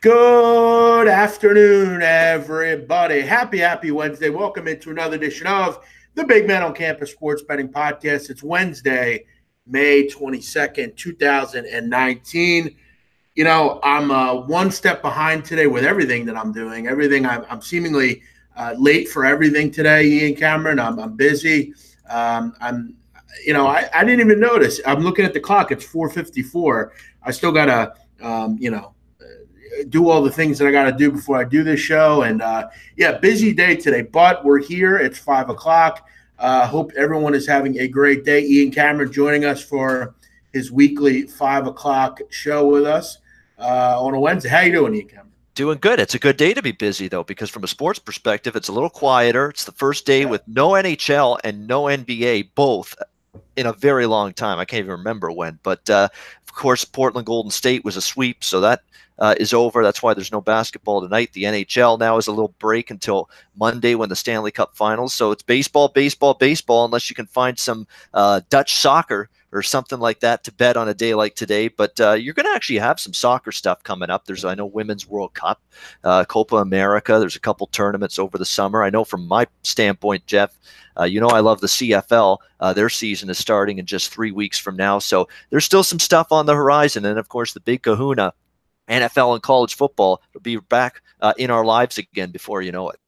Good afternoon, everybody. Happy Wednesday. Welcome into another edition of the Big Man on Campus Sports Betting Podcast. It's Wednesday, May 22nd, 2019. I'm one step behind today with everything that I'm doing. I'm seemingly late for everything today, Ian Cameron. I'm busy. I didn't even notice. I'm looking at the clock. It's 4:54. I still got to, do all the things that I got to do before I do this show. And busy day today, but we're here. It's 5 o'clock. Hope everyone is having a great day. Ian Cameron joining us for his weekly 5 o'clock show with us on a Wednesday. How you doing, Ian Cameron? Doing good. It's a good day to be busy, though, because from a sports perspective, it's a little quieter. It's the first day with no NHL and no NBA, both in a very long time. I can't even remember when. But, of course, Portland Golden State was a sweep, so that is over. That's why there's no basketball tonight. The NHL now is a little break until Monday when the Stanley Cup Finals. So it's baseball, unless you can find some Dutch soccer or something like that to bet on a day like today. But you're going to actually have some soccer stuff coming up. I know, Women's World Cup, Copa America. There's a couple tournaments over the summer. I know from my standpoint, Jeff, I love the CFL. Their season is starting in just 3 weeks from now. So there's still some stuff on the horizon. And, of course, the big kahuna, NFL and college football, will be back in our lives again before you know it.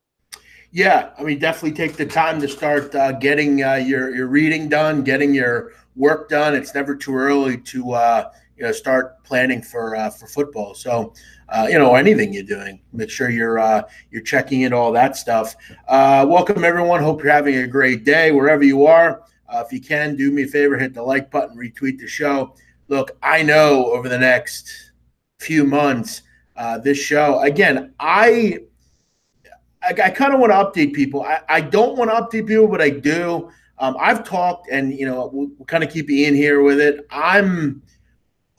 Yeah, definitely take the time to start getting your reading done, getting your work done. It's never too early to start planning for football. So anything you're doing, make sure you're checking in all that stuff. Welcome everyone. Hope you're having a great day wherever you are. If you can, do me a favor, hit the like button, retweet the show. Look, I know over the next few months, this show again, I kind of want to update people. I don't want to update people, but I do. I've talked, and we'll kind of keep Ian here with it. I'm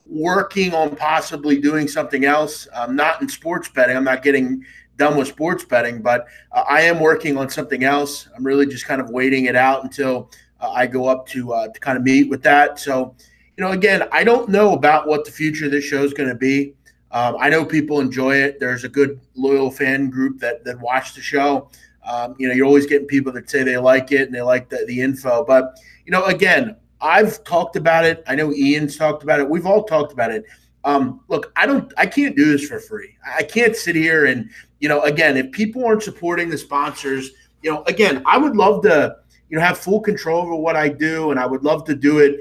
working on possibly doing something else. I'm not in sports betting. I'm not getting done with sports betting, but I am working on something else. I'm really just kind of waiting it out until I go up to kind of meet with that. So, again, I don't know about what the future of this show is going to be. I know people enjoy it. There's a good loyal fan group that watch the show. You're always getting people that say they like it and they like the info. But, again, I've talked about it. I know Ian's talked about it. We've all talked about it. Look, I can't do this for free. I can't sit here and, again, if people aren't supporting the sponsors, again, I would love to, have full control over what I do. And I would love to do it,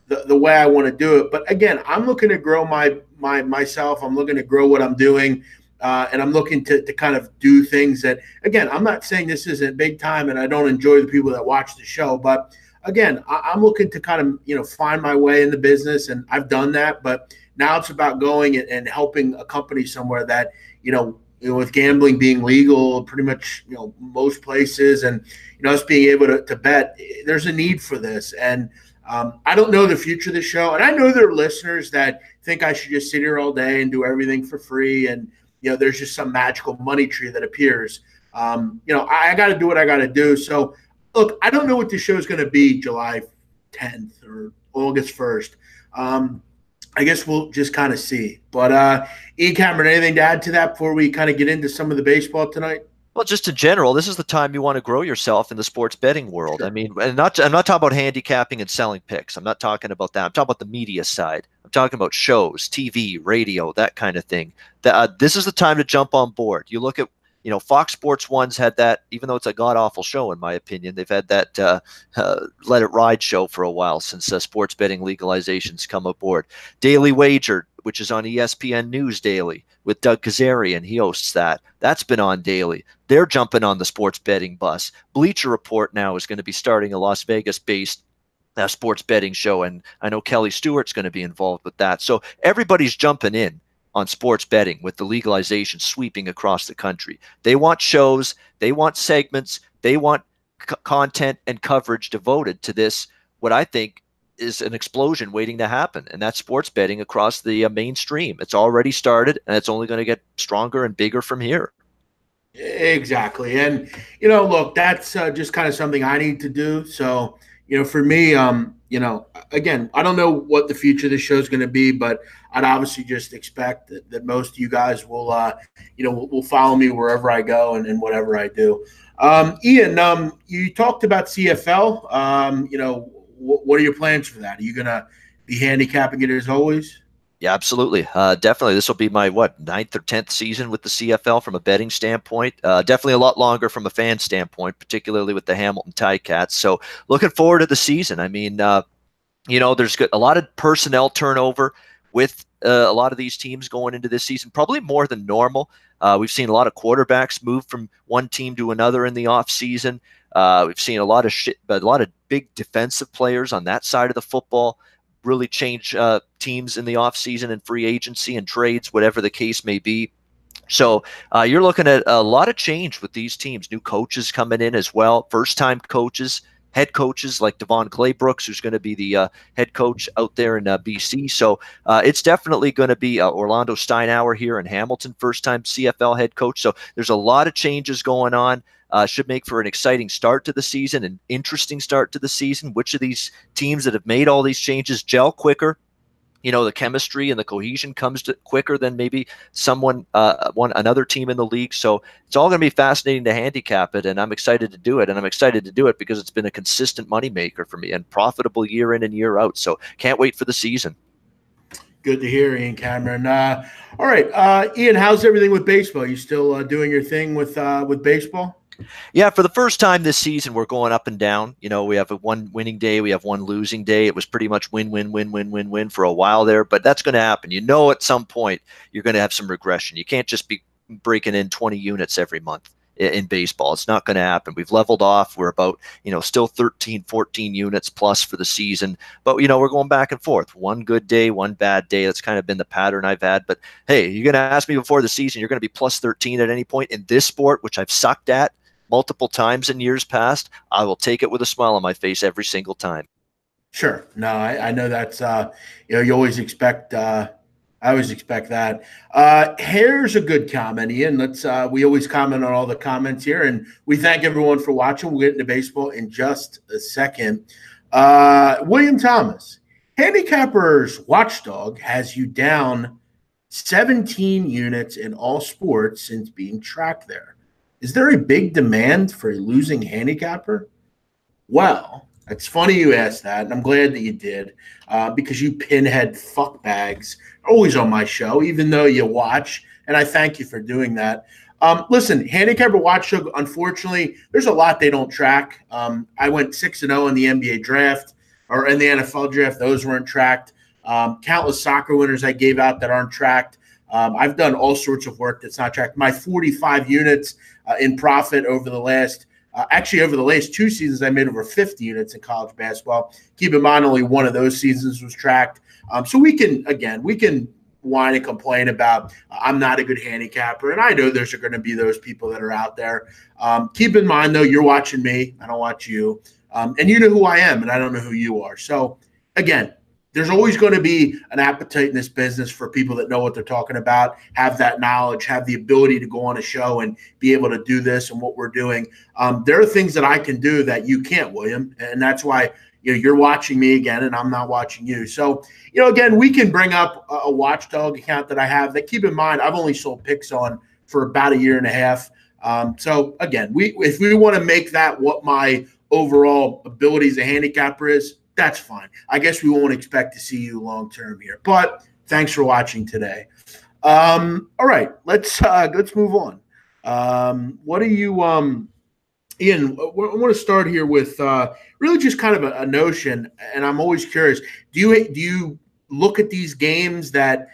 the way I want to do it. But again, I'm looking to grow myself. I'm looking to grow what I'm doing. And I'm looking to kind of do things that, again, I'm not saying this isn't big time and I don't enjoy the people that watch the show. But again, I'm looking to kind of, find my way in the business. And I've done that. But now it's about going and helping a company somewhere that, with gambling being legal pretty much, most places and, us being able to bet, there's a need for this. And I don't know the future of the show. And I know there are listeners that think I should just sit here all day and do everything for free. And, there's just some magical money tree that appears. I got to do what I got to do. So, look, I don't know what the show is going to be July 10th or August 1st. I guess we'll just kind of see. But, Ian Cameron, anything to add to that before we kind of get into some of the baseball tonight? Well, just in general, this is the time you want to grow yourself in the sports betting world. Sure. I'm not talking about handicapping and selling picks. I'm not talking about that. I'm talking about the media side. I'm talking about shows, TV, radio, that kind of thing. This is the time to jump on board. You look at, Fox Sports 1's had that, even though it's a god-awful show, in my opinion, they've had that Let It Ride show for a while since sports betting legalization's come aboard. Daily Wager, which is on ESPN News Daily with Doug Kazarian. He hosts that. That's been on daily. They're jumping on the sports betting bus. Bleacher Report now is going to be starting a Las Vegas-based sports betting show, and I know Kelly Stewart's going to be involved with that. So everybody's jumping in on sports betting with the legalization sweeping across the country. They want shows, they want segments, they want content and coverage devoted to this, what I think is an explosion waiting to happen, and that's sports betting across the mainstream. It's already started, and it's only going to get stronger and bigger from here. Exactly. And, look, that's just kind of something I need to do. So, For me, again, I don't know what the future of this show is going to be, but I'd obviously just expect that most of you guys will follow me wherever I go and whatever I do. Ian, you talked about CFL. What are your plans for that? Are you going to be handicapping it as always? Yeah, absolutely. Definitely. This will be my, ninth or 10th season with the CFL from a betting standpoint. Definitely a lot longer from a fan standpoint, particularly with the Hamilton Ticats. So looking forward to the season. I mean, there's a lot of personnel turnover with a lot of these teams going into this season, probably more than normal. We've seen a lot of quarterbacks move from one team to another in the offseason. We've seen a lot of big defensive players on that side of the football really change teams in the offseason and free agency and trades, whatever the case may be. So you're looking at a lot of change with these teams. New coaches coming in as well, first-time coaches, head coaches like Devon Claybrooks, who's going to be the head coach out there in BC. So it's definitely going to be Orlando Steinauer here in Hamilton, first-time CFL head coach. So there's a lot of changes going on. Should make for an exciting start to the season, an interesting start to the season. Which of these teams that have made all these changes gel quicker? The chemistry and the cohesion comes quicker than maybe another team in the league. So it's all going to be fascinating to handicap it, and I'm excited to do it. And I'm excited to do it because it's been a consistent moneymaker for me and profitable year in and year out. So can't wait for the season. Good to hear, Ian Cameron. All right, Ian, how's everything with baseball? You still doing your thing with baseball? Yeah, for the first time this season, we're going up and down. We have one winning day, we have one losing day. It was pretty much win, win, win, win, win, win for a while there, but that's going to happen. At some point you're going to have some regression. You can't just be breaking in 20 units every month in baseball. It's not going to happen. We've leveled off. We're about, still 13, 14 units plus for the season, but we're going back and forth. One good day, one bad day. That's kind of been the pattern I've had. But hey, you're going to ask me before the season, you're going to be plus 13 at any point in this sport, which I've sucked at multiple times in years past. I will take it with a smile on my face every single time. Sure. No, I know that's you always expect I always expect that. Here's a good comment, Ian. We always comment on all the comments here, and we thank everyone for watching. We'll get into baseball in just a second. William Thomas, Handicapper's Watchdog has you down 17 units in all sports since being tracked there. Is there a big demand for a losing handicapper? Well, it's funny you asked that, and I'm glad that you did, because you pinhead fuckbags are always on my show, even though you watch, and I thank you for doing that. Listen, Handicapper Watchdog, unfortunately, there's a lot they don't track. I went 6-0 in the NBA draft, or in the NFL draft. Those weren't tracked. Countless soccer winners I gave out that aren't tracked. I've done all sorts of work that's not tracked. My 45 units in profit over the last two seasons, I made over 50 units in college basketball. Keep in mind, only one of those seasons was tracked. So we can whine and complain about I'm not a good handicapper, and I know there's going to be those people that are out there. Keep in mind, though, you're watching me. I don't watch you. And you know who I am, and I don't know who you are. So, again, there's always going to be an appetite in this business for people that know what they're talking about, have that knowledge, have the ability to go on a show and be able to do this and what we're doing. There are things that I can do that you can't, William, and that's why you're watching me again and I'm not watching you. So, again, we can bring up a Watchdog account that I have that, keep in mind, I've only sold picks on for about a year and a half. So, again, if we want to make that what my overall ability as a handicapper is, that's fine. I guess we won't expect to see you long term here, but thanks for watching today. All right, let's move on. What do you, Ian? I want to start here with really just kind of a notion, and I'm always curious. Do you look at these games that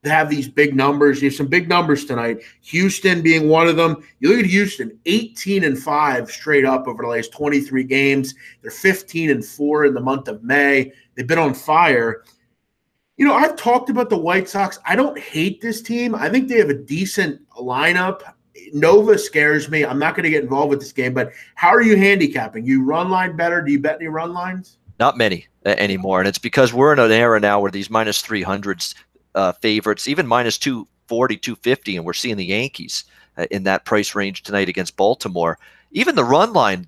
have these big numbers? You have some big numbers tonight. Houston being one of them. You look at Houston, 18-5 straight up over the last 23 games. They're 15-4 in the month of May. They've been on fire. I've talked about the White Sox. I don't hate this team. I think they have a decent lineup. Nova scares me. I'm not going to get involved with this game, but how are you handicapping? You run line better? Do you bet any run lines? Not many anymore, and it's because we're in an era now where these minus 300s favorites, even minus 240, 250, and we're seeing the Yankees in that price range tonight against Baltimore. Even the run line,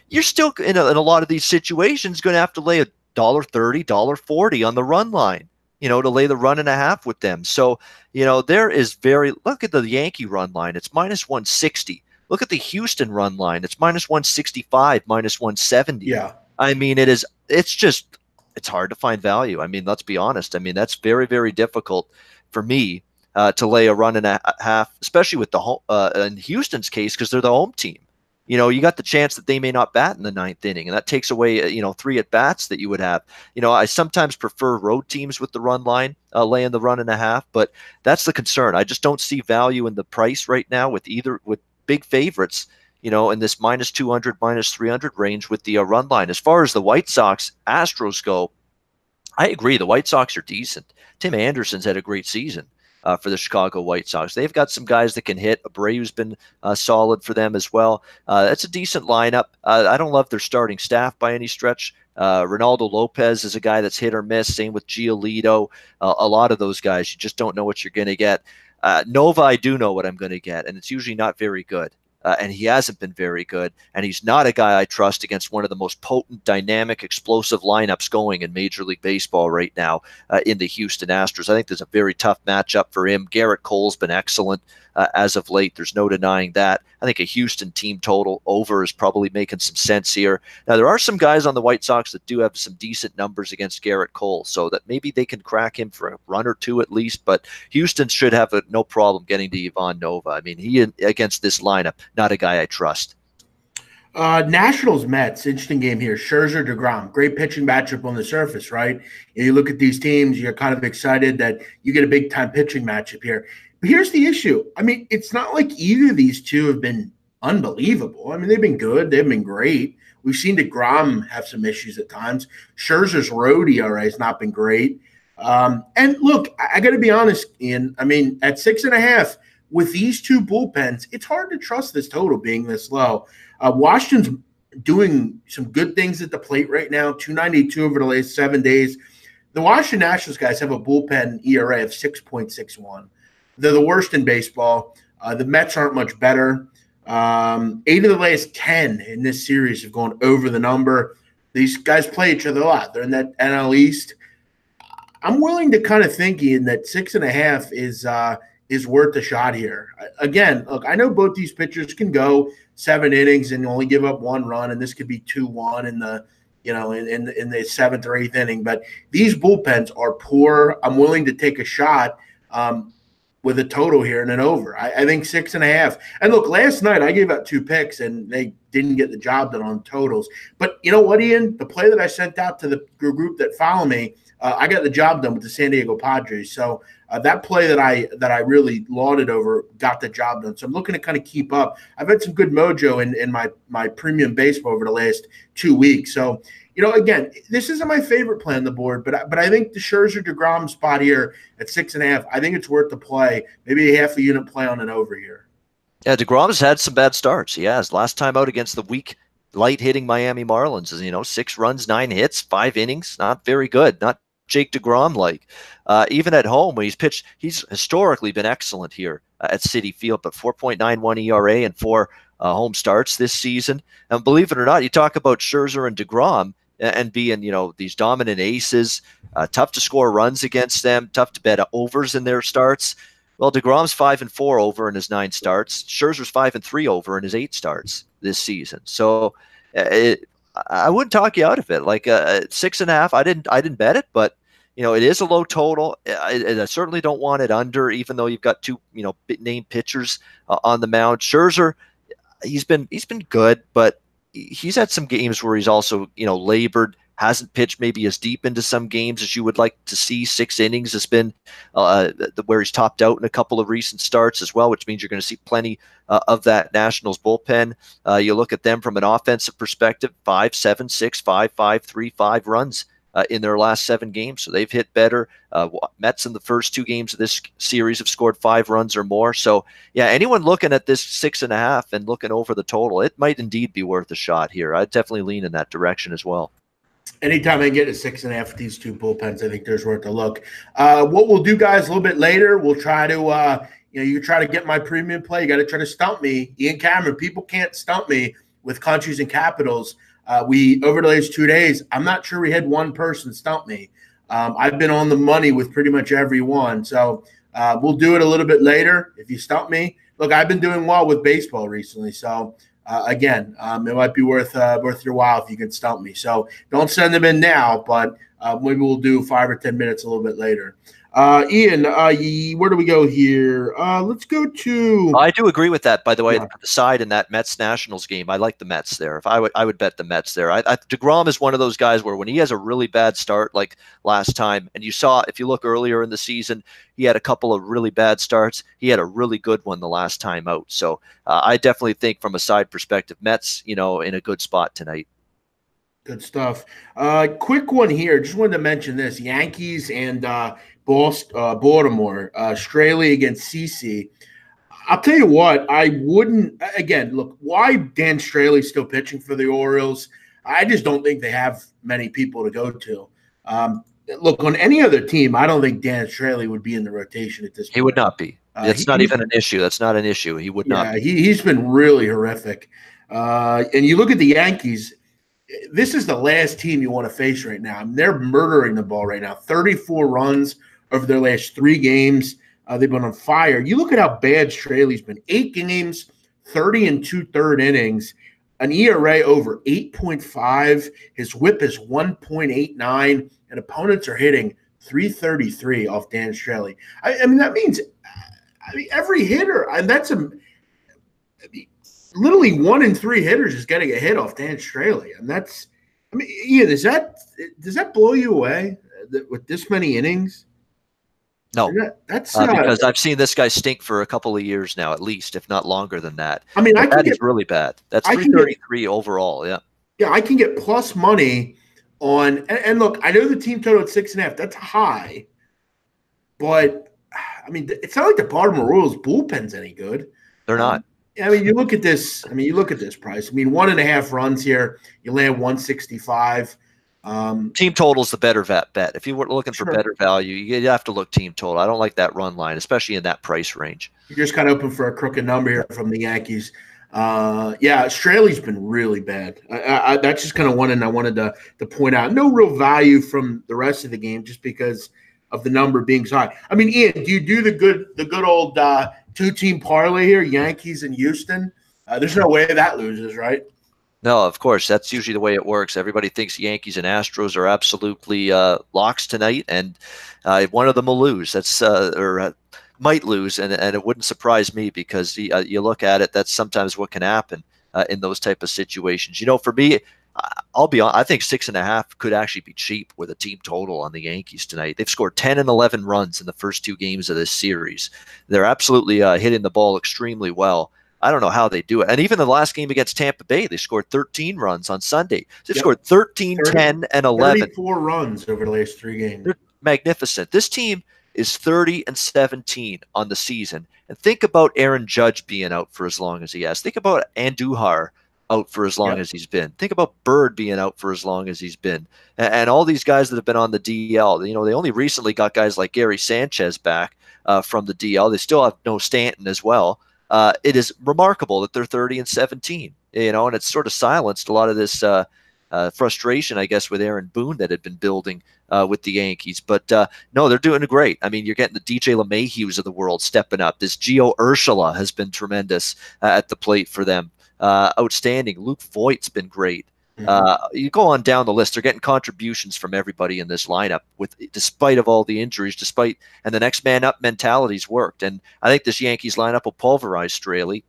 you're still in a lot of these situations going to have to lay $1.30, $1.40 on the run line, to lay the run and a half with them. So, there is look at the Yankee run line. It's -160. Look at the Houston run line. It's -165, -170. Yeah. I mean, it's hard to find value. I mean, let's be honest. I mean, that's very, very difficult for me to lay a run and a half, especially with the home, in Houston's case, because they're the home team. You got the chance that they may not bat in the ninth inning, and that takes away, 3 at bats that you would have. I sometimes prefer road teams with the run line, laying the run and a half, but that's the concern. I just don't see value in the price right now with big favorites, in this -200, -300 range with the run line. As far as the White Sox, Astros go, I agree. The White Sox are decent. Tim Anderson's had a great season for the Chicago White Sox. They've got some guys that can hit. Abreu's been solid for them as well. That's a decent lineup. I don't love their starting staff by any stretch. Ronaldo Lopez is a guy that's hit or miss. Same with Giolito. A lot of those guys, you just don't know what you're going to get. Nova, I do know what I'm going to get, and it's usually not very good. And he hasn't been very good, and he's not a guy I trust against one of the most potent, dynamic, explosive lineups going in Major League Baseball right now in the Houston Astros. I think there's a very tough matchup for him. Garrett Cole's been excellent as of late. There's no denying that. I think a Houston team total over is probably making some sense here. Now, there are some guys on the White Sox that do have some decent numbers against Garrett Cole, so that maybe they can crack him for a run or two at least, but Houston should have no problem getting to Ivan Nova. I mean, he against this lineup, not a guy I trust. Nationals Mets, interesting game here. Scherzer, DeGrom, great pitching matchup on the surface, right? You look at these teams, you're kind of excited that you get a big time pitching matchup here. But here's the issue. I mean, it's not like either of these two have been unbelievable. I mean, they've been good. They've been great. We've seen DeGrom have some issues at times. Scherzer's road ERA has not been great. And look, I got to be honest, Ian. I mean, at 6.5 with these two bullpens, it's hard to trust this total being this low. Washington's doing some good things at the plate right now, 292 over the last 7 days. The Washington Nationals guys have a bullpen ERA of 6.61. They're the worst in baseball. The Mets aren't much better. 8 of the last 10 in this series have gone over the number. These guys play each other a lot. They're in that NL East. I'm willing to kind of think, Ian, that 6.5 is worth a shot here. Again, look, I know both these pitchers can go 7 innings and only give up 1 run, and this could be 2-1 in the in the 7th or 8th inning. But these bullpens are poor. I'm willing to take a shot with a total here and an over. I think 6.5. And look, last night I gave out 2 picks and they didn't get the job done on totals. But you know what, Ian? The play that I sent out to the group that follow me, I got the job done with the San Diego Padres. So that play that I really lauded over got the job done. So I'm looking to kind of keep up. I've had some good mojo in my premium baseball over the last 2 weeks. So, again, this isn't my favorite play on the board, but I think the Scherzer DeGrom spot here at 6.5, I think it's worth the play. Maybe a half a unit play on an over here. Yeah, DeGrom's had some bad starts. He has. Last time out against the weak, light-hitting Miami Marlins is, 6 runs, 9 hits, 5 innings. Not very good. Not Jake DeGrom-like. Even at home, when he's pitched, he's historically been excellent here at Citi Field, but 4.91 ERA and 4 home starts this season. And believe it or not, you talk about Scherzer and DeGrom and being, these dominant aces, tough to score runs against them, tough to bet overs in their starts. Well, DeGrom's 5-4 over in his 9 starts. Scherzer's 5-3 over in his 8 starts this season. So I wouldn't talk you out of it. Like 6.5, I didn't bet it, but it is a low total. I certainly don't want it under, even though you've got 2 big name pitchers on the mound. Scherzer, he's been good, but he's had some games where he's also labored, hasn't pitched maybe as deep into some games as you would like to see. 6 innings has been where he's topped out in a couple of recent starts as well, which means you're going to see plenty of that Nationals bullpen. You look at them from an offensive perspective, 5, 7, 6, 5, 5, 3, 5 runs in their last 7 games. So they've hit better. Mets in the first 2 games of this series have scored 5 runs or more. So yeah, anyone looking at this 6.5 and looking over the total, it might indeed be worth a shot here. I'd definitely lean in that direction as well. Anytime I get a 6.5 with these 2 bullpens, I think there's worth a look. What we'll do, guys, a little bit later, we'll try to, you try to get my premium play. You got to try to stump me. Ian Cameron, people can't stump me with countries and capitals, we over the last 2 days, I'm not sure we had one person stump me. I've been on the money with pretty much every one. So we'll do it a little bit later if you stump me. Look, I've been doing well with baseball recently. So again, it might be worth your while if you can stump me. So don't send them in now, but maybe we'll do 5 or 10 minutes a little bit later. Ian, where do we go here? Let's go to. I do agree with that. By the way, the side in that Mets Nationals game, I like the Mets there. If I would bet the Mets there. DeGrom is one of those guys where when he has a really bad start, like last time, and you saw if you look earlier in the season, he had a couple of really bad starts. He had a really good one the last time out. So I definitely think from a side perspective, Mets, in a good spot tonight. Good stuff. Quick one here. Just wanted to mention this: Yankees and Baltimore. Straily against CC. I'll tell you what. I wouldn't. Again, look. Why Dan Straily still pitching for the Orioles? I just don't think they have many people to go to. Look, on any other team, I don't think Dan Straily would be in the rotation at this point. He would not be. That's not even an issue. That's not an issue. He would not. Yeah, he's been really horrific. And you look at the Yankees. This is the last team you want to face right now. I mean, they're murdering the ball right now. 34 runs over their last 3 games. They've been on fire. You look at how bad Straley's been. 8 games, 30 and 2/3 innings, an ERA over 8.5. His whip is 1.89, and opponents are hitting 333 off Dan Straily. I mean, that means every hitter, and that's literally 1 in 3 hitters is getting a hit off Dan Straily, and that's. I mean, Ian, does that blow you away with this many innings? No, that's because I've seen this guy stink for a couple of years now, at least, if not longer than that. I mean, that is really bad. That's 333 overall. Yeah. Yeah, I can get plus money on, and look, I know the team total at 6.5. That's high, but I mean, it's not like the Baltimore Orioles bullpen's any good. They're not. I mean, you look at this. I mean, you look at this price. I mean, 1.5 runs here, you land 165. Team total is the better bet. If you were looking for better value, you have to look team total. I don't like that run line, especially in that price range. You're just kind of open for a crooked number here from the Yankees. Yeah, Straley's been really bad. That's just kind of one, and I wanted to point out. No real value from the rest of the game, just because of the number being so high. I mean, Ian, do you do the good old 2-team parlay here, Yankees and Houston? There's no way that loses, right? No, of course. That's usually the way it works. Everybody thinks Yankees and Astros are absolutely locks tonight, and one of them will lose. That's might lose, and it wouldn't surprise me because you look at it. That's sometimes what can happen in those type of situations. For me, I'll be honest. I think 6.5 could actually be cheap with a team total on the Yankees tonight. They've scored 10 and 11 runs in the first 2 games of this series. They're absolutely hitting the ball extremely well. I don't know how they do it. And even the last game against Tampa Bay, they scored 13 runs on Sunday. They've scored 13, 10, and 11. 34 runs over the last 3 games. They're magnificent. This team is 30 and 17 on the season. And think about Aaron Judge being out for as long as he has. Think about Andujar out for as long as he's been. Think about Bird being out for as long as he's been. And all these guys that have been on the DL. They only recently got guys like Gary Sanchez back from the DL. They still have no Stanton as well. It is remarkable that they're 30 and 17, and it's sort of silenced a lot of this frustration, I guess, with Aaron Boone that had been building with the Yankees. But no, they're doing great. I mean, you're getting the DJ LeMahieu's of the world stepping up. This Gio Urshela has been tremendous at the plate for them. Outstanding. Luke Voigt's been great. You go on down the list. They're getting contributions from everybody in this lineup, despite of all the injuries, and the next man up mentality's worked. And I think this Yankees lineup will pulverize Straily.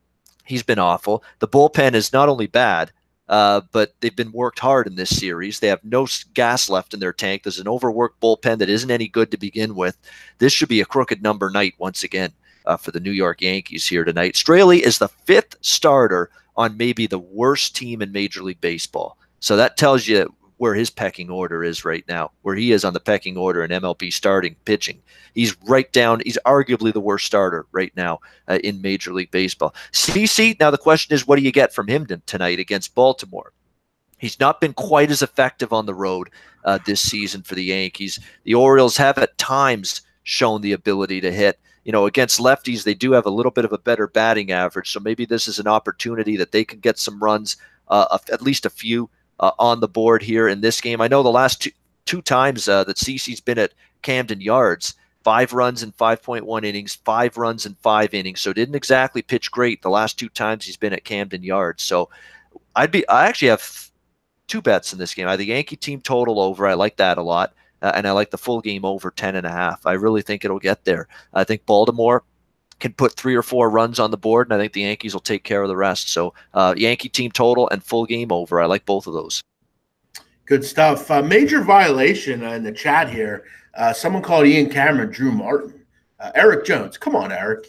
He's been awful. The bullpen is not only bad, but they've been worked hard in this series. They have no gas left in their tank. There's an overworked bullpen that isn't any good to begin with. This should be a crooked number night once again for the New York Yankees here tonight. Straily is the 5th starter on maybe the worst team in Major League Baseball. So that tells you where his pecking order is right now, where he is on the pecking order in MLB starting pitching. He's right down. He's arguably the worst starter right now in Major League Baseball. CC, now the question is, what do you get from him tonight against Baltimore? He's not been quite as effective on the road this season for the Yankees. The Orioles have at times shown the ability to hit. Against lefties, they do have a little bit of a better batting average. So maybe this is an opportunity that they can get some runs at least a few on the board here in this game. I know the last two times that CeCe's been at Camden Yards, 5 runs in 5.1 innings, 5 runs in 5 innings. So didn't exactly pitch great the last 2 times he's been at Camden Yards. So I actually have 2 bets in this game. I have the Yankee team total over. I like that a lot. And I like the full game over 10.5. I really think it'll get there. I think Baltimore can put 3 or 4 runs on the board, and I think the Yankees will take care of the rest. So Yankee team total and full game over. I like both of those. Good stuff. Major violation in the chat here. Someone called Ian Cameron Drew Martin. Eric Jones. Come on, Eric.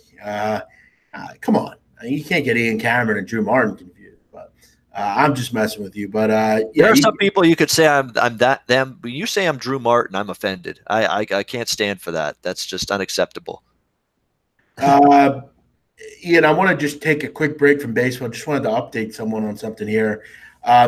Come on. You can't get Ian Cameron and Drew Martin confused. But I'm just messing with you. But yeah, there are some people you could say I'm that them. When you say I'm Drew Martin, I'm offended. I can't stand for that. That's just unacceptable. Ian, I want to just take a quick break from baseball. Just wanted to update someone on something here.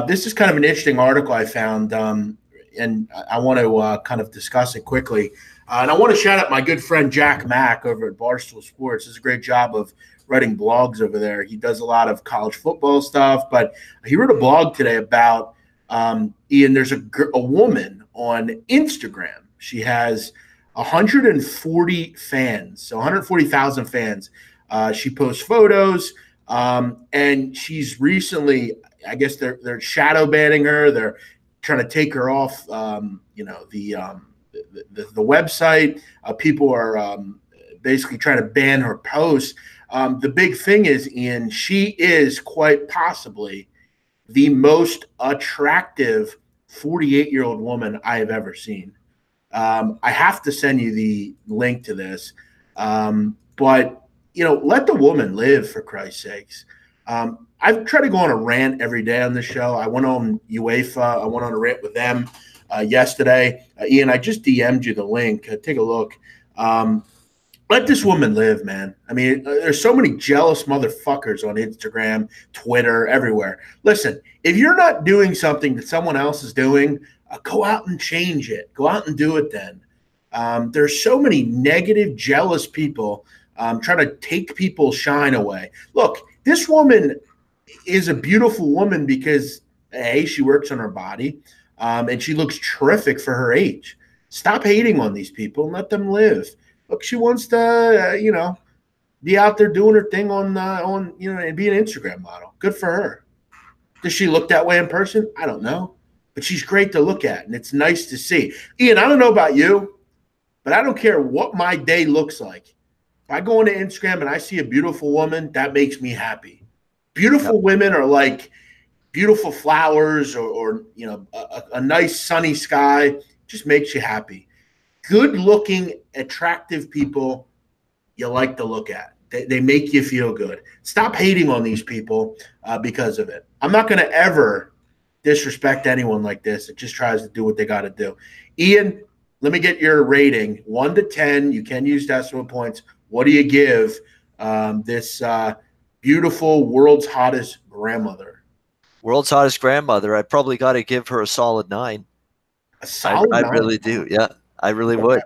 This is kind of an interesting article I found, and I want to kind of discuss it quickly. And I want to shout out my good friend Jack Mack over at Barstool Sports. Does a great job of writing blogs over there. He does a lot of college football stuff, but he wrote a blog today about Ian. There's a woman on Instagram. She has 140 fans, so 140,000 fans. She posts photos, and she's recently, I guess they're shadow banning her. They're trying to take her off, the website. People are basically trying to ban her posts. The big thing is, Ian, she is quite possibly the most attractive 48-year-old woman I have ever seen. I have to send you the link to this, but let the woman live, for Christ's sakes. I've tried to go on a rant every day on the show. I went on UEFA. I went on a rant with them yesterday. Ian, I just DM'd you the link. Take a look. Let this woman live, man. I mean, there's so many jealous motherfuckers on Instagram, Twitter, everywhere. Listen, if you're not doing something that someone else is doing, go out and change it. Go out and do it then. There's so many negative, jealous people trying to take people's shine away. Look, this woman is a beautiful woman because, A, she works on her body, and she looks terrific for her age. Stop hating on these people and let them live. Look, she wants to, be out there doing her thing on and be an Instagram model. Good for her. Does she look that way in person? I don't know. But she's great to look at, and it's nice to see. Ian, I don't know about you, but I don't care what my day looks like. If I go into Instagram and I see a beautiful woman, that makes me happy. Beautiful women are like beautiful flowers or a nice sunny sky. Just makes you happy. Good-looking, attractive people you like to look at. They make you feel good. Stop hating on these people because of it. I'm not going to ever disrespect anyone like this that just tries to do what they got to do. Ian, let me get your rating. 1 to 10. You can use decimal points. What do you give this beautiful world's hottest grandmother? World's hottest grandmother. I probably got to give her a solid 9. A solid 9? I really do. Yeah, I really would.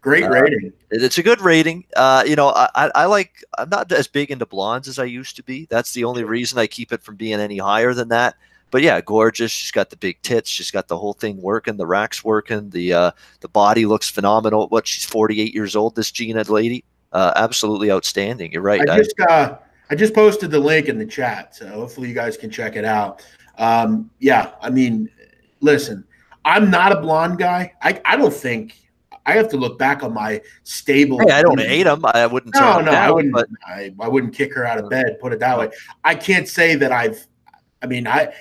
Great rating. It's a good rating. I like. I'm not as big into blondes as I used to be. That's the only reason I keep it from being any higher than that. But yeah, gorgeous. She's got the big tits. She's got the whole thing working. The rack's working. The body looks phenomenal. She's 48 years old. This Gina lady, absolutely outstanding. You're right. I just posted the link in the chat, so hopefully you guys can check it out. Yeah, I mean, listen, I'm not a blonde guy. I don't think. I have to look back on my stable. Hey, I don't hate him. I wouldn't. No, I wouldn't. But I wouldn't kick her out of bed. Put it that way. I can't say that I've. I mean, I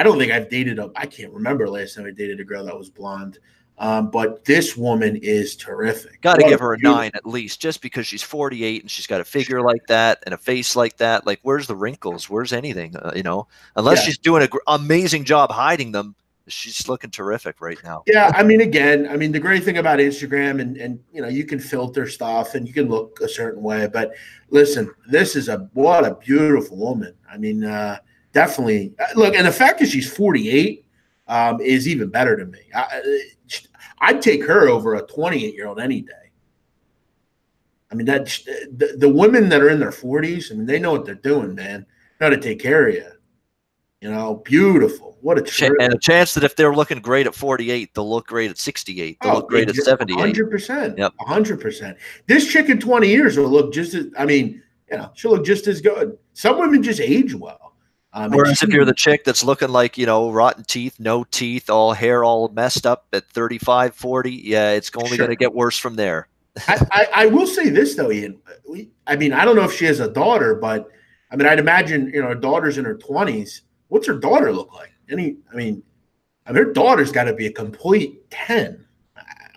don't think I've dated I can't remember last time I dated a girl that was blonde. But this woman is terrific. Got to give her a 9 at least, just because she's 48 and she's got a figure like that and a face like that. Like, where's the wrinkles? Where's anything? Unless she's doing an amazing job hiding them. She's looking terrific right now. Yeah, I mean, the great thing about Instagram and you can filter stuff and you can look a certain way. But listen, this is what a beautiful woman. I mean, definitely. Look, and the fact that she's 48 is even better to me. I'd take her over a 28-year-old any day. I mean, the women that are in their 40s, I mean, they know what they're doing, man. They know how to take care of you. Beautiful. What a terrific. And a chance that if they're looking great at 48, they'll look great at 68. They'll look great at 78. 100%. Yep. 100%. This chick in 20 years will look just as, she'll look just as good. Some women just age well. Whereas if you're the chick that's looking like, rotten teeth, no teeth, all hair all messed up at 35, 40, yeah, it's only going to get worse from there. I will say this, though, Ian. I don't know if she has a daughter, but, I'd imagine, her daughter's in her 20s. What's her daughter look like? Her daughter's got to be a complete 10.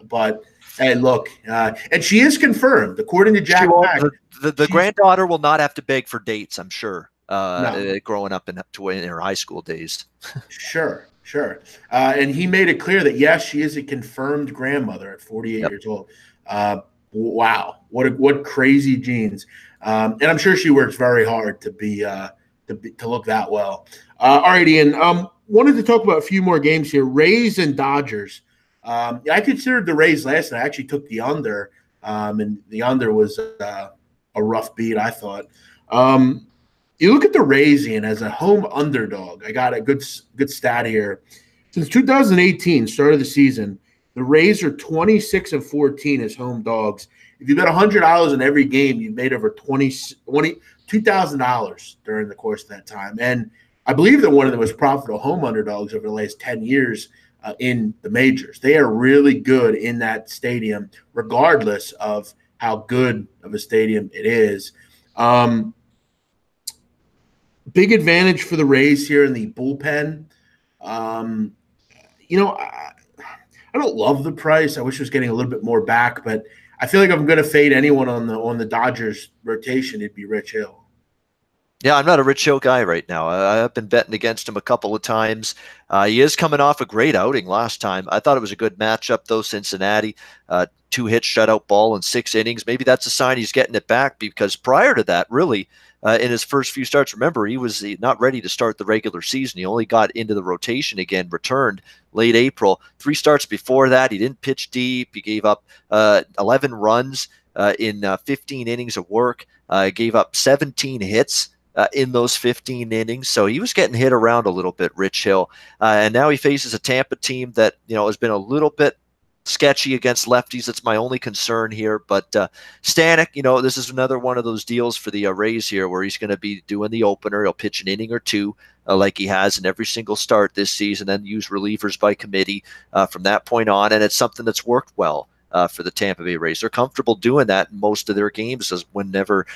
But, hey, look, and she is confirmed, according to Jack Mack. The granddaughter will not have to beg for dates, I'm sure. Growing up in her high school days. Sure. And he made it clear that, yes, she is a confirmed grandmother at 48 years old. Wow. What crazy genes. And I'm sure she works very hard to look that well. All right, Ian, wanted to talk about a few more games here. Rays and Dodgers. I considered the Rays last night. I actually took the under, and the under was a rough beat, I thought. You look at the Rays, Ian, as a home underdog. I got a good stat here. Since 2018, start of the season, the Rays are 26-14 as home dogs. If you bet $100 in every game, you've made over $2,000 during the course of that time. And I believe they're one of the most profitable home underdogs over the last 10 years in the majors. They are really good in that stadium, regardless of how good of a stadium it is. Big advantage for the Rays here in the bullpen. I don't love the price. I wish it was getting a little bit more back, but I feel like if I'm going to fade anyone on the Dodgers rotation, it'd be Rich Hill. Yeah, I'm not a Rich Hill guy right now. I've been betting against him a couple of times. He is coming off a great outing last time. I thought it was a good matchup, though, Cincinnati. 2-hit shutout ball in 6 innings. Maybe that's a sign he's getting it back, because prior to that, really, in his first few starts, remember, he was not ready to start the regular season. He only got into the rotation again, returned late April. 3 starts before that, he didn't pitch deep. He gave up 11 runs in 15 innings of work, gave up 17 hits in those 15 innings. So he was getting hit around a little bit, Rich Hill. And now he faces a Tampa team that, has been a little bit sketchy against lefties. That's my only concern here. But Stanek, this is another one of those deals for the Rays here where he's going to be doing the opener. He'll pitch an inning or two like he has in every single start this season, then use relievers by committee from that point on. And it's something that's worked well for the Tampa Bay Rays. They're comfortable doing that in most of their games whenever,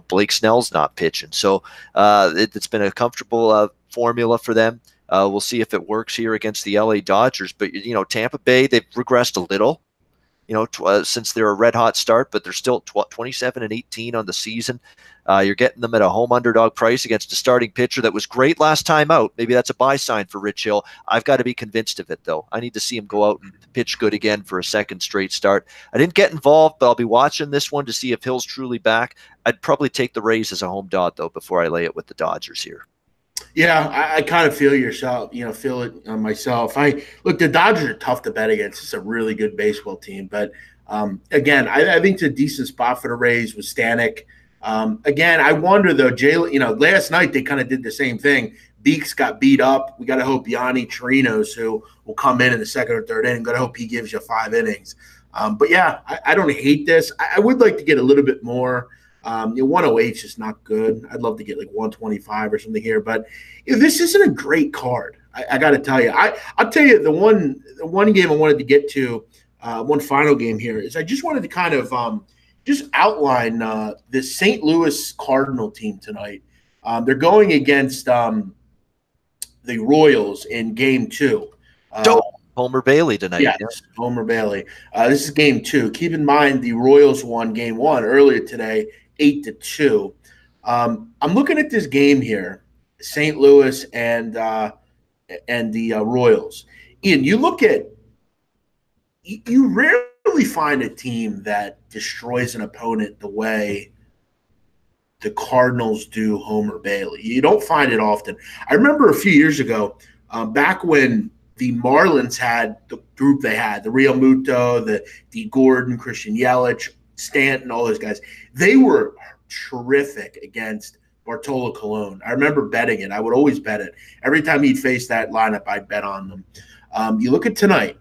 Blake Snell's not pitching. So it's been a comfortable formula for them. We'll see if it works here against the LA Dodgers. But, Tampa Bay, they've regressed a little, since they're a red-hot start, but they're still 27-18 on the season. You're getting them at a home underdog price against a starting pitcher that was great last time out. Maybe that's a buy sign for Rich Hill. I've got to be convinced of it, though. I need to see him go out and pitch good again for a second straight start. I didn't get involved, but I'll be watching this one to see if Hill's truly back. I'd probably take the Rays as a home dog, though, before I lay it with the Dodgers here. Yeah, I kind of feel feel it myself. Look, the Dodgers are tough to bet against. It's a really good baseball team. But, again, I think it's a decent spot for the Rays with Stanek. Again, I wonder, though, last night they kind of did the same thing. Beeks got beat up. We got to hope Yanni Chirinos, who will come in the second or third inning, got to hope he gives you 5 innings. But, yeah, I don't hate this. I would like to get a little bit more. 108 is just not good. I'd love to get like 125 or something here, but this isn't a great card. I got to tell you. I'll tell you the one game I wanted to get to, one final game here is I just wanted to kind of just outline the St. Louis Cardinal team tonight. They're going against the Royals in Game 2. Homer Bailey tonight. Yes, Homer Bailey. This is Game 2. Keep in mind the Royals won Game 1 earlier today, 8-2. I'm looking at this game here, St. Louis and the Royals. Ian, you look at – you rarely find a team that destroys an opponent the way the Cardinals do Homer Bailey. You don't find it often. I remember a few years ago, back when the Marlins had the group they had, the Real Muto, the D. Gordon, Christian Yelich, Stanton, all those guys. They were terrific against Bartolo Colon. I remember betting it. I would always bet it. Every time he'd face that lineup, I'd bet on them. You look at tonight.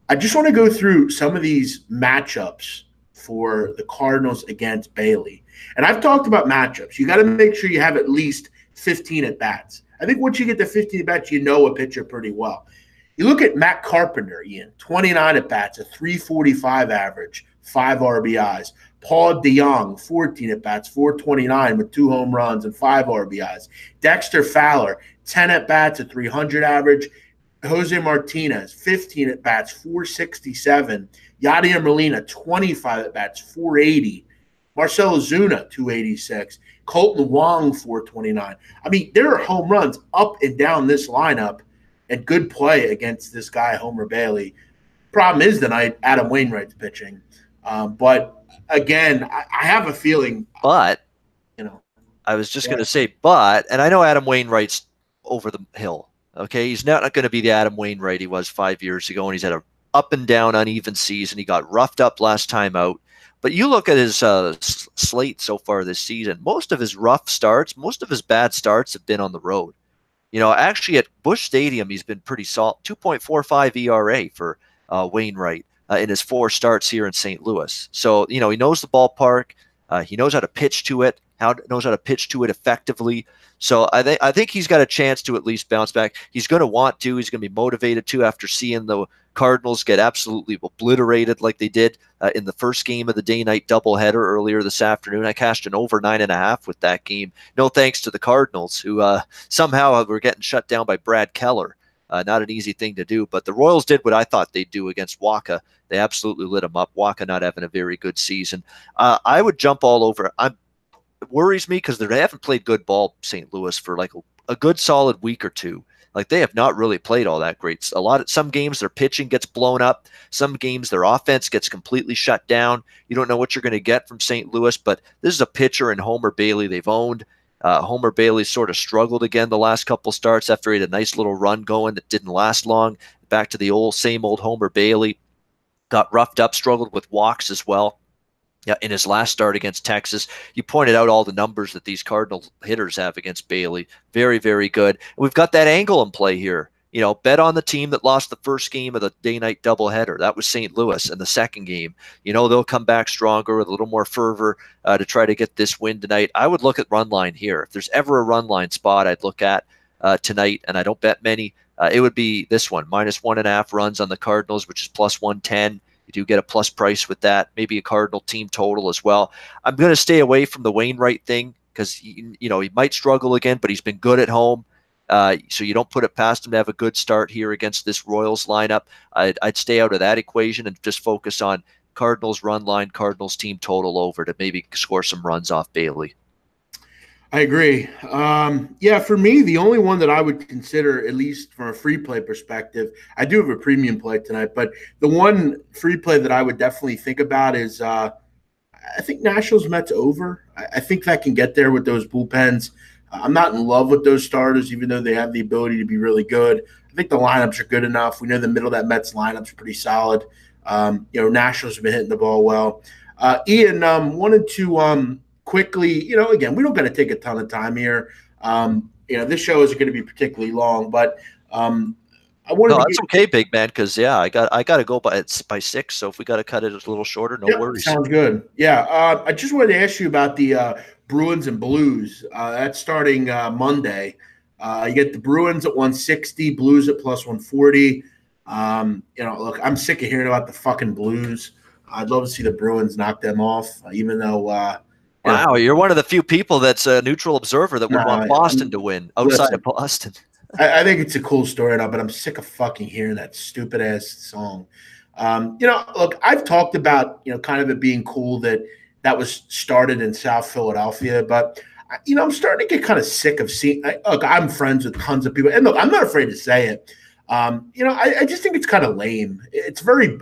I just want to go through some of these matchups for the Cardinals against Bailey. And I've talked about matchups. You got to make sure you have at least 15 at bats. I think once you get to 15 at bats, you know a pitcher pretty well. You look at Matt Carpenter, Ian, 29 at bats, a 345 average, 5 RBIs. Paul DeYoung, 14 at bats, 429 with 2 home runs and 5 RBIs. Dexter Fowler, 10 at bats, a 300 average. Jose Martinez, 15 at bats, 467. Yadier Molina, 25 at bats, 480. Marcell Ozuna, 286. Colton Wong, 429. I mean, there are home runs up and down this lineup and good play against this guy, Homer Bailey. Problem is tonight, Adam Wainwright's pitching. But again, I have a feeling. But, I was just going to say, and I know Adam Wainwright's over the hill. Okay, he's not going to be the Adam Wainwright he was 5 years ago, and he's had a up and down uneven season. He got roughed up last time out. But you look at his slate so far this season, most of his rough starts, most of his bad starts have been on the road. Actually at Busch Stadium, he's been pretty solid, 2.45 ERA for Wainwright in his 4 starts here in St. Louis. So, he knows the ballpark. He knows how to pitch to it, knows how to pitch to it effectively. So I think he's got a chance to at least bounce back. He's going to want to. He's going to be motivated to after seeing the Cardinals get absolutely obliterated like they did in the first game of the day-night doubleheader earlier this afternoon. I cashed an over 9.5 with that game. No thanks to the Cardinals, who somehow were getting shut down by Brad Keller. Not an easy thing to do, but the Royals did what I thought they'd do against Waka. They absolutely lit him up. Waka not having a very good season. I would jump all over. It worries me because they haven't played good ball, St. Louis, for like a good solid week or two. Like they have not really played all that great. Some games their pitching gets blown up. Some games their offense gets completely shut down. You don't know what you're going to get from St. Louis, but this is a pitcher in Homer Bailey they've owned. Homer Bailey sort of struggled again the last couple starts after he had a nice little run going that didn't last long. Back to the same old Homer Bailey. Got roughed up, struggled with walks as well. Yeah, in his last start against Texas. You pointed out all the numbers that these Cardinal hitters have against Bailey. Very, very good. And we've got that angle in play here. Bet on the team that lost the first game of the day-night doubleheader. That was St. Louis in the second game. They'll come back stronger with a little more fervor to try to get this win tonight. I would look at run line here. If there's ever a run line spot I'd look at tonight, and I don't bet many, it would be this one, -1.5 runs on the Cardinals, which is +110. You do get a plus price with that, maybe a Cardinal team total as well. I'm going to stay away from the Wainwright thing because, he might struggle again, but he's been good at home. So you don't put it past him to have a good start here against this Royals lineup. I'd stay out of that equation and just focus on Cardinals run line, Cardinals team total over to maybe score some runs off Bailey. I agree. For me, the only one that I would consider, at least from a free play perspective, I do have a premium play tonight, but the one free play that I would definitely think about is I think Nationals Mets over. I think that can get there with those bullpens. I'm not in love with those starters, even though they have the ability to be really good. I think the lineups are good enough. We know the middle of that Mets lineup's pretty solid. Nationals have been hitting the ball well. Ian, wanted to quickly, again, we don't got to take a ton of time here. This show isn't going to be particularly long, but I wanted. No, that's okay, big man. Because I got to go by 6. So if we got to cut it a little shorter, no worries. Sounds good. Yeah, I just wanted to ask you about the Bruins and Blues. That's starting Monday. You get the Bruins at 160, Blues at +140. Look, I'm sick of hearing about the fucking Blues. I'd love to see the Bruins knock them off, even though. Wow, you're one of the few people that's a neutral observer that would want Boston to win outside of Boston. I think it's a cool story now, but I'm sick of fucking hearing that stupid ass song. Look, I've talked about, kind of it being cool that was started in South Philadelphia, but I'm starting to get kind of sick of seeing. Look, I'm friends with tons of people, and look, I'm not afraid to say it. I just think it's kind of lame. It's very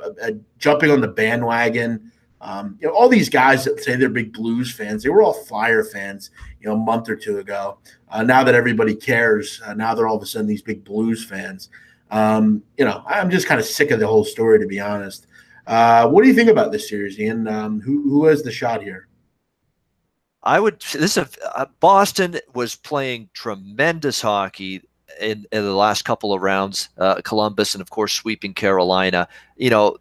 jumping on the bandwagon. All these guys that say they're big Blues fans, they were all Flyer fans, a month or two ago. Now that everybody cares, now they're all of a sudden these big Blues fans. I'm just kind of sick of the whole story, to be honest. What do you think about this series, Ian? Who has the shot here? I would. This Boston was playing tremendous hockey in the last couple of rounds. Columbus and of course sweeping Carolina. You know,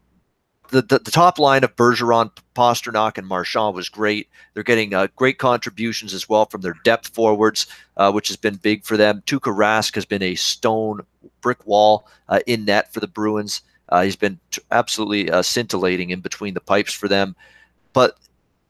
the top line of Bergeron, Pasternak, and Marchand was great. They're getting great contributions as well from their depth forwards, which has been big for them. Tuukka Rask has been a stone brick wall in net for the Bruins. He's been absolutely scintillating in between the pipes for them. But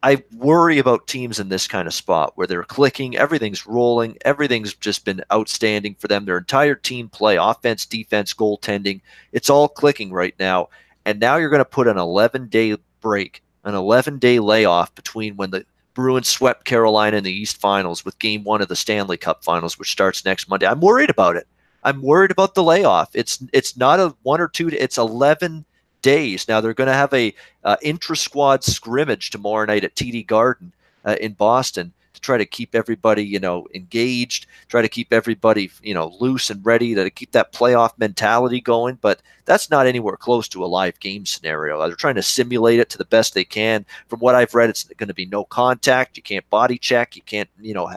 I worry about teams in this kind of spot where they're clicking, everything's rolling, everything's just been outstanding for them. Their entire team play, offense, defense, goaltending, it's all clicking right now. And now you're going to put an 11-day break, an 11-day layoff between when the Bruins swept Carolina in the East Finals with Game 1 of the Stanley Cup Finals, which starts next Monday. I'm worried about it. I'm worried about the layoff. It's not a 1 or 2. It's 11 days. Now they're going to have a intra-squad scrimmage tomorrow night at TD Garden in Boston to try to keep everybody, engaged, try to keep everybody, loose and ready to keep that playoff mentality going. But that's not anywhere close to a live game scenario. They're trying to simulate it to the best they can. From what I've read, it's going to be no contact. You can't body check. You can't,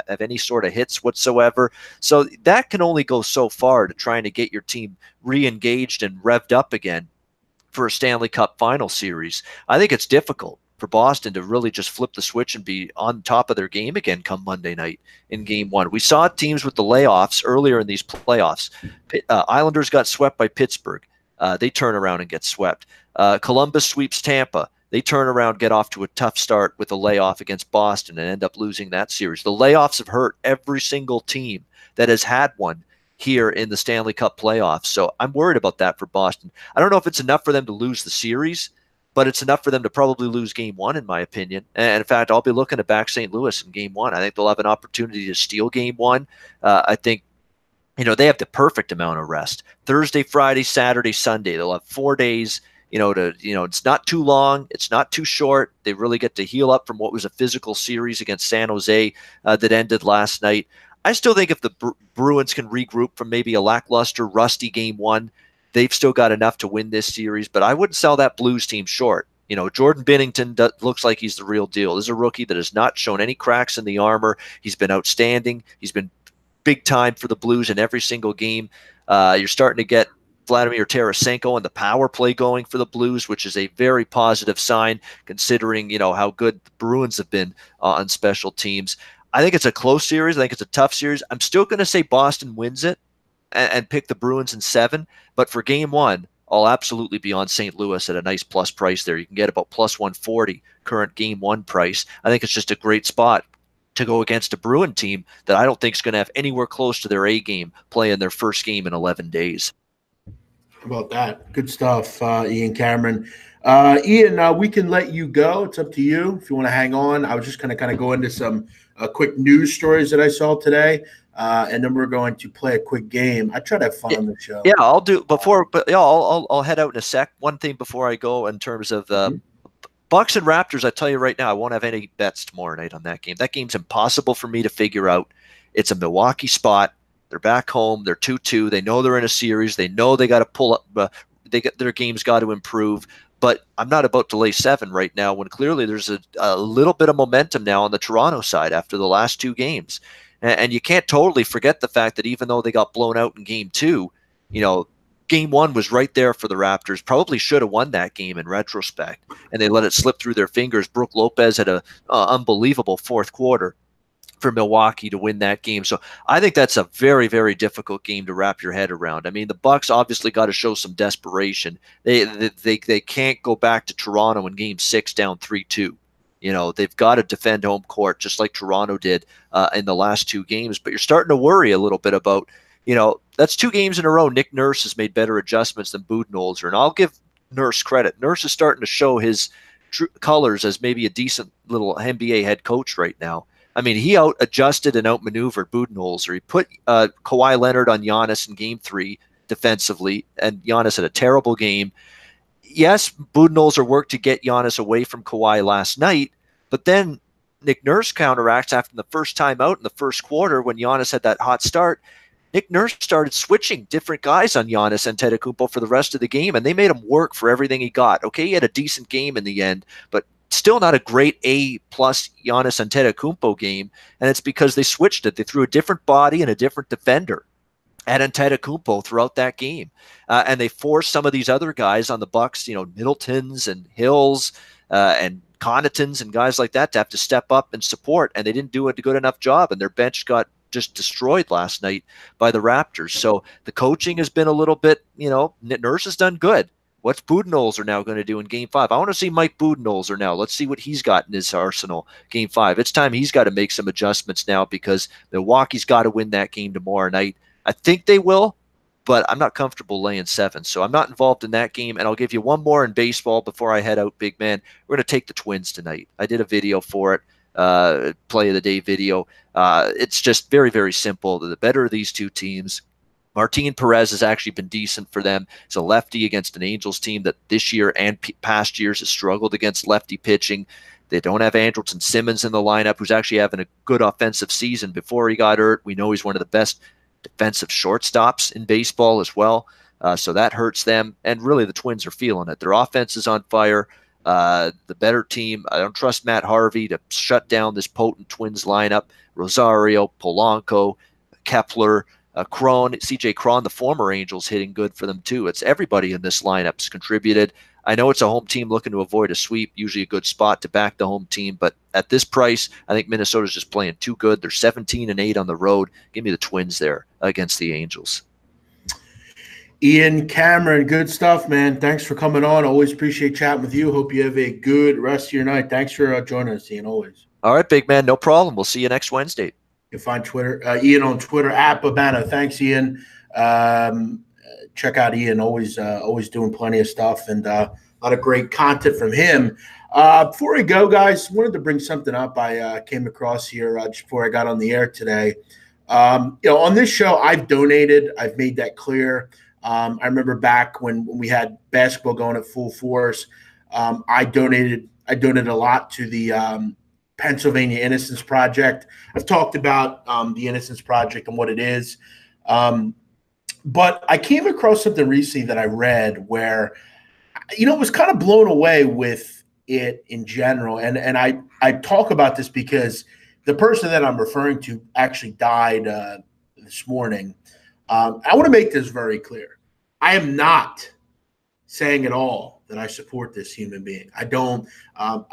have any sort of hits whatsoever. So that can only go so far to trying to get your team re-engaged and revved up again for a Stanley Cup final series. I think it's difficult for Boston to really just flip the switch and be on top of their game again come Monday night in Game 1. We saw teams with the layoffs earlier in these playoffs. Islanders got swept by Pittsburgh. They turn around and get swept. Columbus sweeps Tampa. They turn around, get off to a tough start with a layoff against Boston and end up losing that series. The layoffs have hurt every single team that has had one here in the Stanley Cup playoffs. So I'm worried about that for Boston. I don't know if it's enough for them to lose the series, but it's enough for them to probably lose Game 1, in my opinion. And in fact, I'll be looking to back St. Louis in Game 1. I think they'll have an opportunity to steal Game 1. I think, they have the perfect amount of rest. Thursday, Friday, Saturday, Sunday. They'll have 4 days, it's not too long. It's not too short. They really get to heal up from what was a physical series against San Jose that ended last night. I still think if the Bruins can regroup from maybe a lackluster, rusty Game 1, they've still got enough to win this series. But I wouldn't sell that Blues team short. Jordan Binnington looks like he's the real deal. This is a rookie that has not shown any cracks in the armor. He's been outstanding. He's been big time for the Blues in every single game. You're starting to get Vladimir Tarasenko and the power play going for the Blues, which is a very positive sign considering, how good the Bruins have been on special teams. I think it's a close series. I think it's a tough series. I'm still going to say Boston wins it and pick the Bruins in 7. But for Game 1, I'll absolutely be on St. Louis at a nice plus price there. You can get about plus 140 current Game 1 price. I think it's just a great spot to go against a Bruin team that I don't think is going to have anywhere close to their A game playing their first game in 11 days. How about that? Good stuff, Ian Cameron. Ian, we can let you go. It's up to you if you want to hang on. I was just going to kind of go into some quick news stories that I saw today, and then we're going to play a quick game. I try to have fun on the show. Yeah, I'll do before, but yeah, I'll head out in a sec. One thing before I go in terms of Bucks and Raptors, I tell you right now, I won't have any bets tomorrow night on that game. That game's impossible for me to figure out. It's a Milwaukee spot. They're back home. They're 2-2. They know they're in a series. They know they got to pull up. Their game's got to improve. But I'm not about to lay 7 right now when clearly there's a little bit of momentum now on the Toronto side after the last 2 games. And you can't totally forget the fact that even though they got blown out in Game 2, Game 1 was right there for the Raptors. Probably should have won that game in retrospect. And they let it slip through their fingers. Brook Lopez had an unbelievable fourth quarter for Milwaukee to win that game. So I think that's a very, very difficult game to wrap your head around. I mean, the Bucks obviously got to show some desperation. They can't go back to Toronto in Game 6 down 3-2. They've got to defend home court just like Toronto did in the last 2 games. But you're starting to worry a little bit about, that's 2 games in a row. Nick Nurse has made better adjustments than Budenholzer, and I'll give Nurse credit. Nurse is starting to show his colors as maybe a decent little NBA head coach right now. I mean, he out-adjusted and outmaneuvered Budenholzer. He put Kawhi Leonard on Giannis in Game 3 defensively, and Giannis had a terrible game. Yes, Budenholzer worked to get Giannis away from Kawhi last night, but then Nick Nurse counteracts after the first time out in the first quarter when Giannis had that hot start. Nick Nurse started switching different guys on Giannis Antetokounmpo for the rest of the game, and they made him work for everything he got. Okay, he had a decent game in the end, but still not a great A-plus Giannis Antetokounmpo game, and it's because they switched it. They threw a different body and a different defender at Antetokounmpo throughout that game, and they forced some of these other guys on the Bucks, Middletons and Hills and Connaughtons and guys like that to have to step up and support, and they didn't do a good enough job, and their bench got just destroyed last night by the Raptors. So the coaching has been a little bit, Nurse has done good. What's Budenholzer now going to do in Game 5? I want to see Mike Budenholzer now. Let's see what he's got in his arsenal. Game 5. It's time he's got to make some adjustments now because Milwaukee's got to win that game tomorrow night. I think they will, but I'm not comfortable laying 7. So I'm not involved in that game. And I'll give you one more in baseball before I head out, big man. We're going to take the Twins tonight. I did a video for it, play of the day video. It's just very, very simple. The better of these two teams. Martin Perez has actually been decent for them. He's a lefty against an Angels team that this year and past years has struggled against lefty pitching. They don't have Andrelton Simmons in the lineup, who's actually having a good offensive season before he got hurt. We know he's one of the best defensive shortstops in baseball as well. So that hurts them. And really, the Twins are feeling it. Their offense is on fire. The better team. I don't trust Matt Harvey to shut down this potent Twins lineup. Rosario, Polanco, Kepler, CJ Cron, the former Angels, hitting good for them too. It's everybody in this lineup's contributed. I know it's a home team looking to avoid a sweep, usually a good spot to back the home team, but at this price, I think Minnesota's just playing too good. They're 17-8 on the road. Give me the Twins there against the Angels. Ian Cameron, good stuff, man. Thanks for coming on. Always appreciate chatting with you. Hope you have a good rest of your night. Thanks for joining us, Ian, always. All right, big man, no problem. We'll see you next Wednesday. You can find Ian on Twitter at Babano. Thanks, Ian. Check out Ian. Always doing plenty of stuff and a lot of great content from him. Before we go, guys, wanted to bring something up. I came across here just before I got on the air today. On this show, I've donated. I've made that clear. I remember back when we had basketball going at full force. I donated a lot to the Pennsylvania Innocence Project. I've talked about the Innocence Project and what it is. But I came across something recently that I read where, was kind of blown away with it in general. And I talk about this because the person that I'm referring to actually died this morning. I want to make this very clear. I am not saying at all that I support this human being. I don't.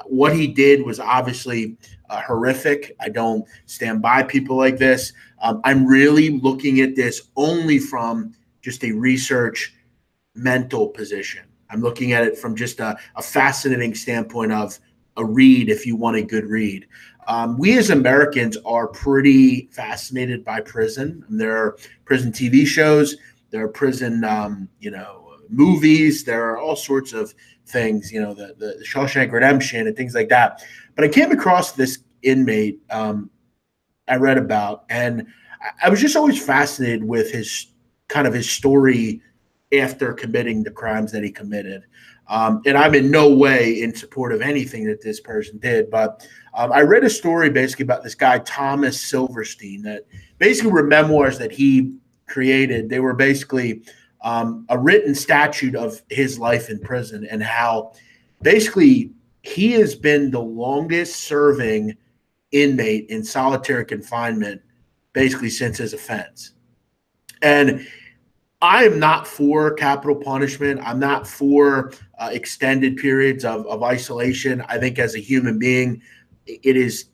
What he did was obviously horrific. I don't stand by people like this. I'm really looking at this only from just a research mental position. I'm looking at it from just a fascinating standpoint of a read if you want a good read. We as Americans are pretty fascinated by prison. There are prison TV shows. There are prison, movies. There are all sorts of things, the Shawshank Redemption and things like that. But I came across this inmate I read about, and I was just always fascinated with his story after committing the crimes that he committed. And I'm in no way in support of anything that this person did, but I read a story basically about this guy, Thomas Silverstein, that basically were memoirs that he created. They were basically a written statute of his life in prison and how basically he has been the longest serving inmate in solitary confinement basically since his offense. And I am not for capital punishment. I'm not for extended periods of isolation. I think as a human being, it is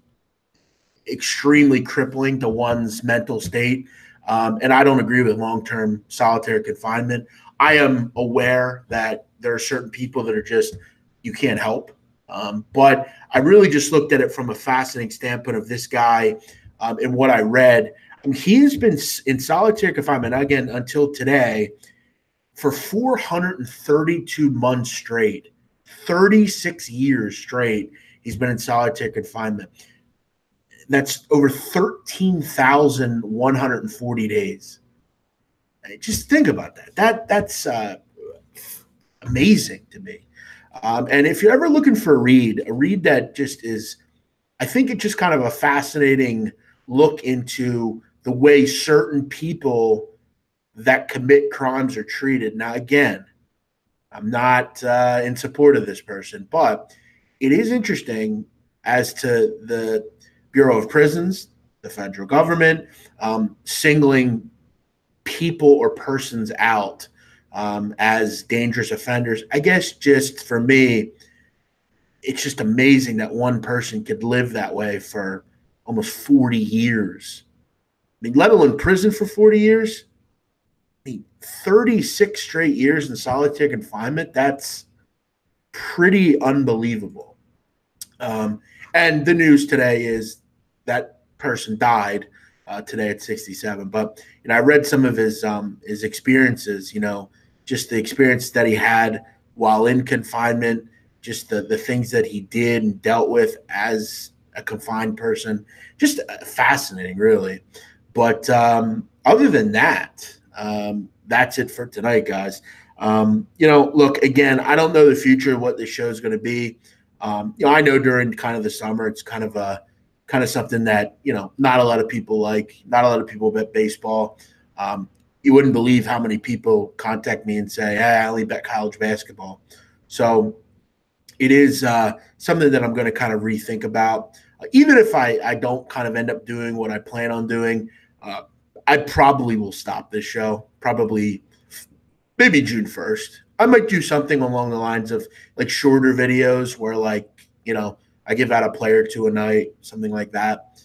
extremely crippling to one's mental state. And I don't agree with long-term solitary confinement. I am aware that there are certain people that are just, you can't help. But I really just looked at it from a fascinating standpoint of this guy and what I read. I mean, he's been in solitary confinement, again, until today, for 432 months straight, 36 years straight. He's been in solitary confinement. That's over 13,140 days. Just think about that. That's amazing to me. And if you're ever looking for a read that just is, I think it's just kind of a fascinating look into the way certain people that commit crimes are treated. Now, again, I'm not in support of this person, but it is interesting as to the Bureau of Prisons, the federal government, singling people or persons out as dangerous offenders. I guess just for me, it's just amazing that one person could live that way for almost 40 years. I mean, let alone prison for 40 years. I mean, 36 straight years in solitary confinement. That's pretty unbelievable. Um, and the news today is that person died today at 67. But I read some of his experiences. Just the experience that he had while in confinement, just the things that he did and dealt with as a confined person. Just fascinating, really. But other than that, that's it for tonight, guys. Look, again, I don't know the future of what this show is going to be. I know during kind of the summer, it's kind of something that, not a lot of people like, not a lot of people bet baseball. You wouldn't believe how many people contact me and say, hey, I only bet college basketball. So it is something that I'm going to kind of rethink about. Even if I don't kind of end up doing what I plan on doing, I probably will stop this show, probably maybe June 1st. I might do something along the lines of like shorter videos where I give out a player or two a night, something like that.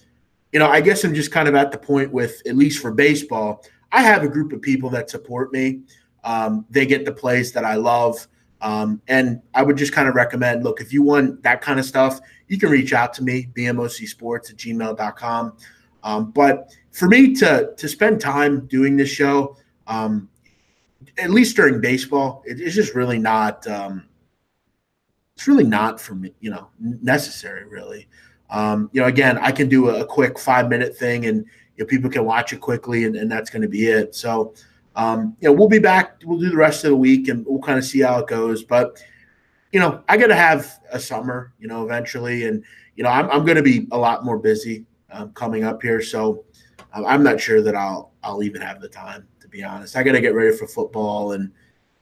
I guess I'm just kind of at the point with, at least for baseball, I have a group of people that support me. They get the plays that I love. And I would just kind of recommend, look, if you want that kind of stuff, you can reach out to me, bmocsports@gmail.com. But for me to spend time doing this show, at least during baseball, it's just really not it's really not for me, necessary, really. Again, I can do a quick 5-minute thing and people can watch it quickly and that's going to be it. So, we'll be back. We'll do the rest of the week and we'll kind of see how it goes. But, I got to have a summer, eventually. And, I'm going to be a lot more busy coming up here. So I'm not sure that I'll even have the time, to be honest. I got to get ready for football and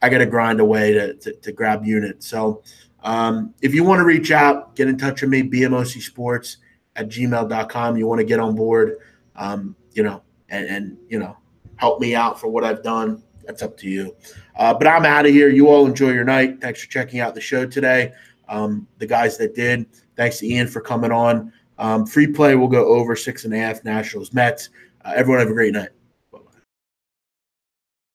I got to grind away to grab units. So if you want to reach out, get in touch with me, bmocsports@gmail.com. You want to get on board, and help me out for what I've done. That's up to you. But I'm out of here. You all enjoy your night. Thanks for checking out the show today. The guys that did, thanks to Ian for coming on. Free play will go over 6.5 Nationals Mets. Everyone have a great night.